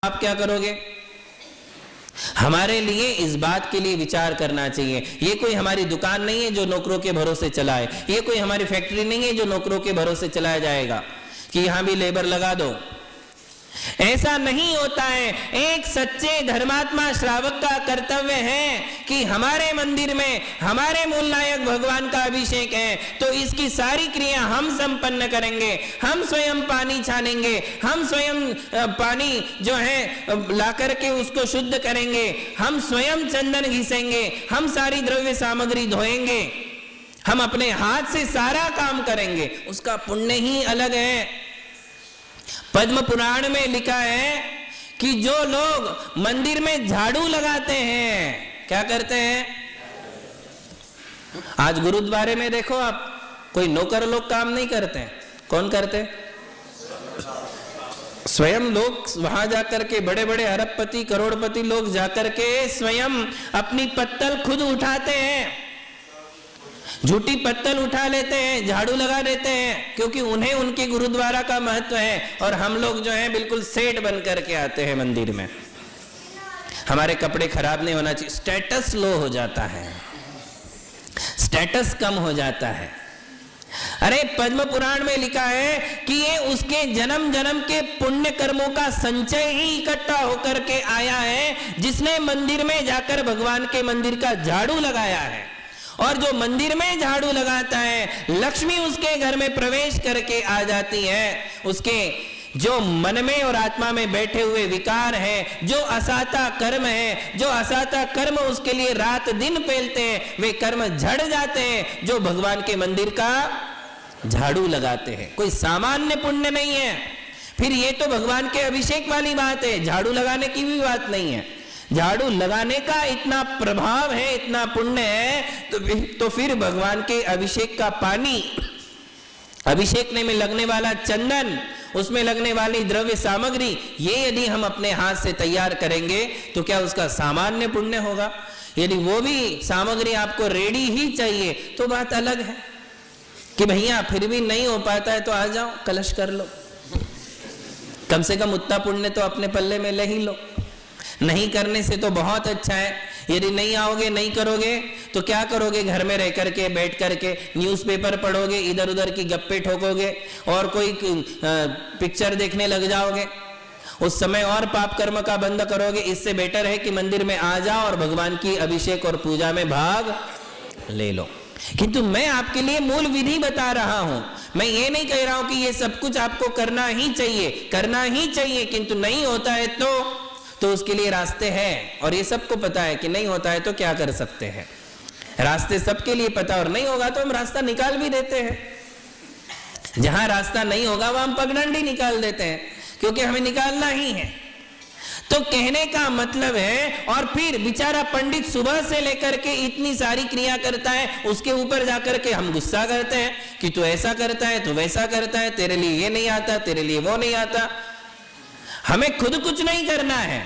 आप क्या करोगे? हमारे लिए इस बात के लिए विचार करना चाहिए। ये कोई हमारी दुकान नहीं है जो नौकरों के भरोसे चलाए, ये कोई हमारी फैक्ट्री नहीं है जो नौकरों के भरोसे चलाया जाएगा कि यहां भी लेबर लगा दो। ऐसा नहीं होता है। एक सच्चे धर्मात्मा श्रावक का कर्तव्य है कि हमारे मंदिर में हमारे मूल नायक भगवान का अभिषेक है तो इसकी सारी क्रिया हम संपन्न करेंगे। हम स्वयं पानी छानेंगे, हम स्वयं पानी जो है ला करके उसको शुद्ध करेंगे, हम स्वयं चंदन घिसेंगे, हम सारी द्रव्य सामग्री धोएंगे, हम अपने हाथ से सारा काम करेंगे। उसका पुण्य ही अलग है। पद्म पुराण में लिखा है कि जो लोग मंदिर में झाड़ू लगाते हैं, क्या करते हैं? आज गुरुद्वारे में देखो आप, कोई नौकर लोग काम नहीं करते हैं। कौन करते? स्वयं लोग वहां जाकर के, बड़े बड़े अरबपति करोड़पति लोग जाकर के स्वयं अपनी पत्तल खुद उठाते हैं, झूठी पत्तल उठा लेते हैं, झाड़ू लगा देते हैं, क्योंकि उन्हें उनके गुरुद्वारा का महत्व है। और हम लोग जो है बिल्कुल सेठ बन करके आते हैं मंदिर में। हमारे कपड़े खराब नहीं होना चाहिए। स्टेटस लो हो जाता है, स्टेटस कम हो जाता है। अरे पद्म पुराण में लिखा है कि ये उसके जन्म जन्म के पुण्य कर्मों का संचय ही इकट्ठा होकर के आया है, जिसने मंदिर में जाकर भगवान के मंदिर का झाड़ू लगाया है। और जो मंदिर में झाड़ू लगाता है, लक्ष्मी उसके घर में प्रवेश करके आ जाती है। उसके जो मन में और आत्मा में बैठे हुए विकार हैं, जो असाता कर्म है, जो असाता कर्म उसके लिए रात दिन पेलते हैं, वे कर्म झड़ जाते हैं जो भगवान के मंदिर का झाड़ू लगाते हैं। कोई सामान्य पुण्य नहीं है। फिर ये तो भगवान के अभिषेक वाली बात है, झाड़ू लगाने की भी बात नहीं है। झाड़ू लगाने का इतना प्रभाव है, इतना पुण्य है, तो फिर भगवान के अभिषेक का पानी, अभिषेकने में लगने वाला चंदन, उसमें लगने वाली द्रव्य सामग्री, ये यदि हम अपने हाथ से तैयार करेंगे तो क्या उसका सामान्य पुण्य होगा? यदि वो भी सामग्री आपको रेडी ही चाहिए तो बात अलग है कि भैया फिर भी नहीं हो पाता है तो आ जाओ, कलश कर लो, कम से कम उतना पुण्य तो अपने पल्ले में ले ही लो। नहीं करने से तो बहुत अच्छा है। यदि नहीं आओगे, नहीं करोगे तो क्या करोगे? घर में रह करके, बैठ करके न्यूज़पेपर पढ़ोगे, इधर उधर की गप्पे ठोकोगे और कोई पिक्चर देखने लग जाओगे। उस समय और पाप कर्म का बंद करोगे। इससे बेटर है कि मंदिर में आ जाओ और भगवान की अभिषेक और पूजा में भाग ले लो। किंतु मैं आपके लिए मूल विधि बता रहा हूं। मैं ये नहीं कह रहा हूं कि ये सब कुछ आपको करना ही चाहिए, करना ही चाहिए, किंतु नहीं होता है तो उसके लिए रास्ते हैं। और ये सबको पता है कि नहीं होता है तो क्या कर सकते हैं। रास्ते सबके लिए पता, और नहीं होगा तो हम रास्ता निकाल भी देते हैं। जहां रास्ता नहीं होगा वहां हम पगडंडी निकाल देते हैं, क्योंकि हमें निकालना ही है। तो कहने का मतलब है, और फिर बेचारा पंडित सुबह से लेकर के इतनी सारी क्रिया करता है, उसके ऊपर जाकर के हम गुस्सा करते हैं कि तू ऐसा करता है, तू वैसा करता है, तेरे लिए ये नहीं आता, तेरे लिए वो नहीं आता। हमें खुद कुछ नहीं करना है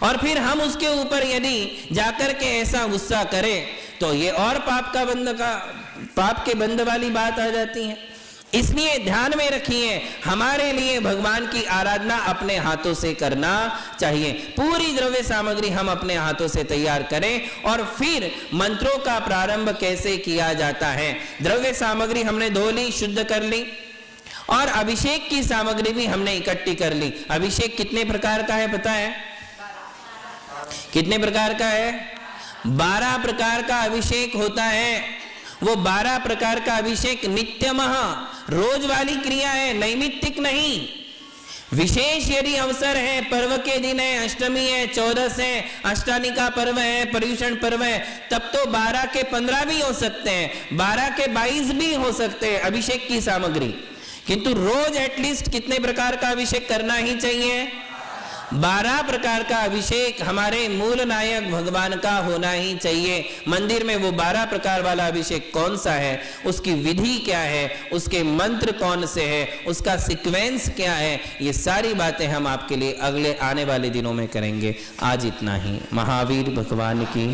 और फिर हम उसके ऊपर यदि जाकर के ऐसा गुस्सा करें तो ये और पाप के बंद वाली बात आ जाती है। इसलिए ध्यान में रखिए, हमारे लिए भगवान की आराधना अपने हाथों से करना चाहिए। पूरी द्रव्य सामग्री हम अपने हाथों से तैयार करें। और फिर मंत्रों का प्रारंभ कैसे किया जाता है? द्रव्य सामग्री हमने धो ली, शुद्ध कर ली, और अभिषेक की सामग्री भी हमने इकट्ठी कर ली। अभिषेक कितने प्रकार का है पता है? कितने प्रकार का है? 12 प्रकार का अभिषेक होता है। वो 12 प्रकार का अभिषेक नित्यमः, रोज वाली क्रिया है, नैमित्तिक नहीं। विशेष यदि अवसर है, पर्व के दिन है, अष्टमी है, 14 है, अष्टानी का पर्व है, पर्युषण पर्व है, तब तो 12 के 15 भी हो सकते हैं, 12 के 22 भी हो सकते हैं अभिषेक की सामग्री। किंतु रोज एटलीस्ट कितने प्रकार का अभिषेक करना ही चाहिए? 12 प्रकार का अभिषेक हमारे मूल नायक भगवान का होना ही चाहिए। मंदिर में वो 12 प्रकार वाला अभिषेक कौन सा है, उसकी विधि क्या है, उसके मंत्र कौन से है, उसका सीक्वेंस क्या है, ये सारी बातें हम आपके लिए अगले आने वाले दिनों में करेंगे। आज इतना ही। महावीर भगवान की